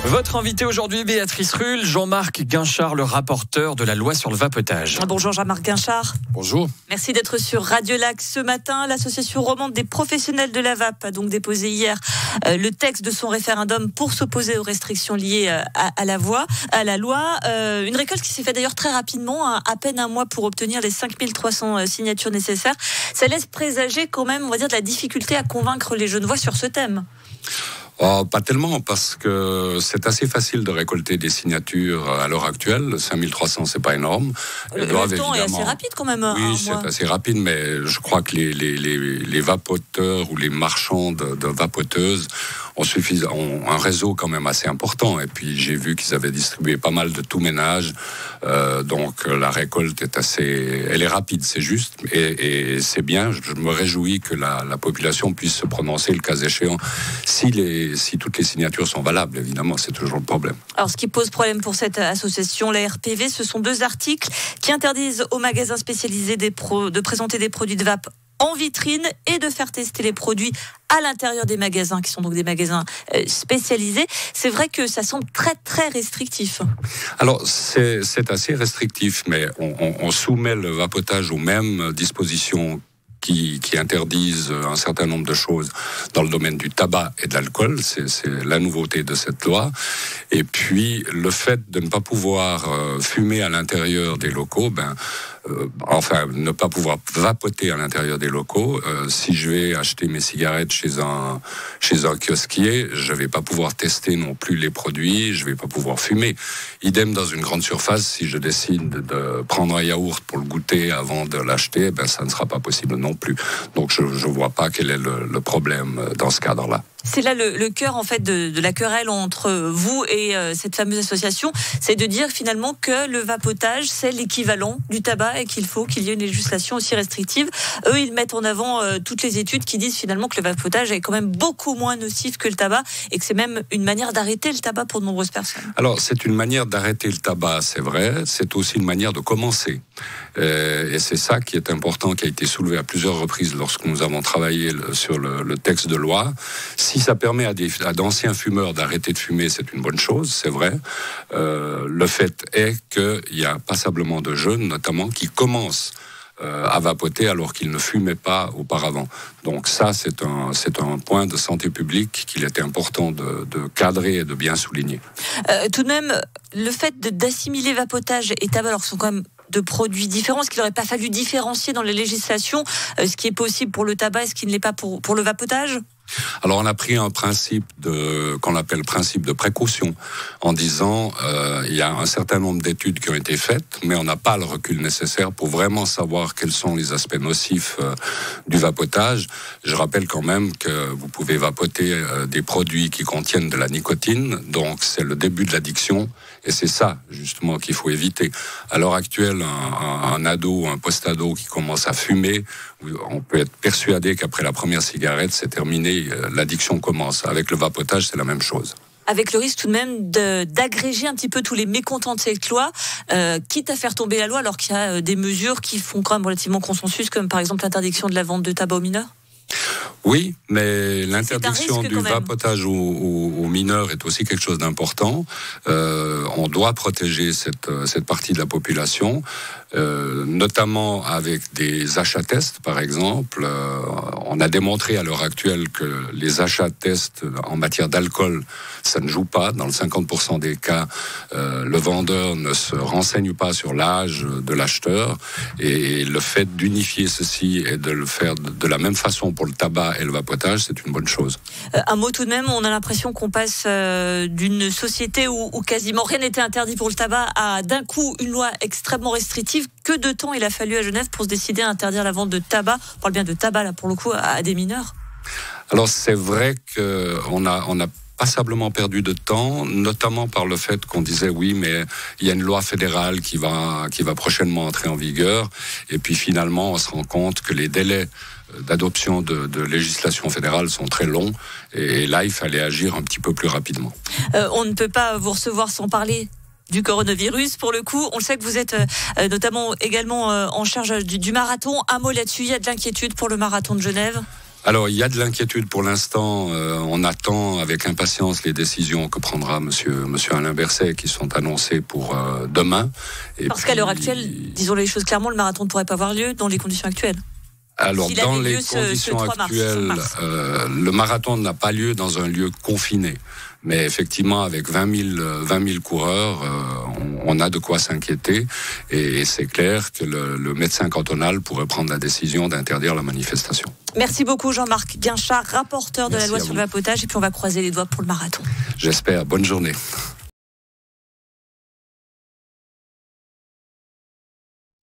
Votre invité aujourd'hui, Béatrice Rulle, Jean-Marc Guinchard, le rapporteur de la loi sur le vapotage. Bonjour Jean-Marc Guinchard. Bonjour. Merci d'être sur Radio Lac ce matin. L'association romande des professionnels de la vape a donc déposé hier le texte de son référendum pour s'opposer aux restrictions liées à la loi. Une récolte qui s'est faite d'ailleurs très rapidement, à peine un mois pour obtenir les 5300 signatures nécessaires. Ça laisse présager quand même, on va dire, de la difficulté à convaincre les Genevois sur ce thème. Oh, pas tellement, parce que c'est assez facile de récolter des signatures à l'heure actuelle. 5300, c'est pas énorme. Le temps est assez rapide quand même. Oui, c'est assez rapide, mais je crois que les vapoteurs ou les marchands de vapoteuses ont un réseau quand même assez important. Et puis j'ai vu qu'ils avaient distribué pas mal de tout ménage. Donc la récolte elle est rapide, c'est juste. Et c'est bien, je me réjouis que la population puisse se prononcer le cas échéant. Si toutes les signatures sont valables, évidemment, c'est toujours le problème. Alors, ce qui pose problème pour cette association, la RPV, ce sont 2 articles qui interdisent aux magasins spécialisés de présenter des produits de vape en vitrine et de faire tester les produits à l'intérieur des magasins, qui sont donc des magasins spécialisés. C'est vrai que ça semble très, très restrictif. Alors, c'est assez restrictif, mais on soumet le vapotage aux mêmes dispositions qui interdisent un certain nombre de choses dans le domaine du tabac et de l'alcool. C'est la nouveauté de cette loi. Et puis, le fait de ne pas pouvoir fumer à l'intérieur des locaux, ne pas pouvoir vapoter à l'intérieur des locaux. Si je vais acheter mes cigarettes chez un kiosquier, je vais pas pouvoir tester non plus les produits, je vais pas pouvoir fumer. Idem dans une grande surface, si je décide de prendre un yaourt pour le goûter avant de l'acheter, ça ne sera pas possible non plus. Donc je vois pas quel est le problème dans ce cadre-là. C'est là le cœur en fait de la querelle entre vous et cette fameuse association, c'est de dire finalement que le vapotage c'est l'équivalent du tabac et qu'il faut qu'il y ait une législation aussi restrictive. Eux, ils mettent en avant toutes les études qui disent finalement que le vapotage est quand même beaucoup moins nocif que le tabac et que c'est même une manière d'arrêter le tabac pour de nombreuses personnes. Alors, c'est une manière d'arrêter le tabac, c'est vrai. C'est aussi une manière de commencer. Et c'est ça qui est important, qui a été soulevé à plusieurs reprises lorsque nous avons travaillé sur le texte de loi. Si ça permet à d'anciens fumeurs d'arrêter de fumer, c'est une bonne chose, c'est vrai. Le fait est qu'il y a passablement de jeunes, notamment, qui commencent à vapoter alors qu'ils ne fumaient pas auparavant. Donc ça, c'est un point de santé publique qu'il était important de cadrer et de bien souligner. Tout de même, le fait d'assimiler vapotage et tabac, alors que ce sont quand même de produits différents, est-ce qu'il n'aurait pas fallu différencier dans les législations ce qui est possible pour le tabac et ce qui ne l'est pas pour le vapotage ? Alors on a pris un principe qu'on appelle principe de précaution, en disant il y a un certain nombre d'études qui ont été faites, mais on n'a pas le recul nécessaire pour vraiment savoir quels sont les aspects nocifs du vapotage. Je rappelle quand même que vous pouvez vapoter des produits qui contiennent de la nicotine, donc c'est le début de l'addiction, et c'est ça justement qu'il faut éviter. À l'heure actuelle, un ado ou un post-ado qui commence à fumer, on peut être persuadé qu'après la première cigarette, c'est terminé, l'addiction commence. Avec le vapotage, c'est la même chose. Avec le risque tout de même d'agréger un petit peu tous les mécontents de cette loi, quitte à faire tomber la loi alors qu'il y a des mesures qui font quand même relativement consensus, comme par exemple l'interdiction de la vente de tabac aux mineurs ? Oui, mais l'interdiction du vapotage aux mineurs est aussi quelque chose d'important. On doit protéger cette partie de la population, notamment avec des achats tests, par exemple. On a démontré à l'heure actuelle que les achats tests en matière d'alcool, ça ne joue pas. Dans le 50% des cas, le vendeur ne se renseigne pas sur l'âge de l'acheteur. Et le fait d'unifier ceci et de le faire de la même façon pour le tabac et le vapotage, c'est une bonne chose. Un mot tout de même, on a l'impression qu'on passe d'une société où quasiment rien n'était interdit pour le tabac à d'un coup une loi extrêmement restrictive. Que de temps il a fallu à Genève pour se décider à interdire la vente de tabac, on parle bien de tabac là pour le coup, à des mineurs? Alors c'est vrai qu'on a passablement perdu de temps, notamment par le fait qu'on disait oui, mais il y a une loi fédérale qui va prochainement entrer en vigueur, et puis finalement on se rend compte que les délais d'adoption de législation fédérale sont très longs, et là il fallait agir un petit peu plus rapidement. On ne peut pas vous recevoir sans parler du coronavirus. Pour le coup, on sait que vous êtes notamment également en charge du marathon. Un mot là-dessus, il y a de l'inquiétude pour le marathon de Genève? Alors, il y a de l'inquiétude pour l'instant. On attend avec impatience les décisions que prendra monsieur Alain Berset, qui sont annoncées pour demain. Parce qu'à l'heure actuelle, disons les choses clairement, le marathon ne pourrait pas avoir lieu dans les conditions actuelles. Alors, dans les conditions actuelles, le marathon n'a pas lieu dans un lieu confiné. Mais effectivement, avec 20 000 coureurs, on a de quoi s'inquiéter. Et c'est clair que le médecin cantonal pourrait prendre la décision d'interdire la manifestation. Merci beaucoup Jean-Marc Guinchard, rapporteur de la loi sur le vapotage. Et puis on va croiser les doigts pour le marathon. J'espère. Bonne journée.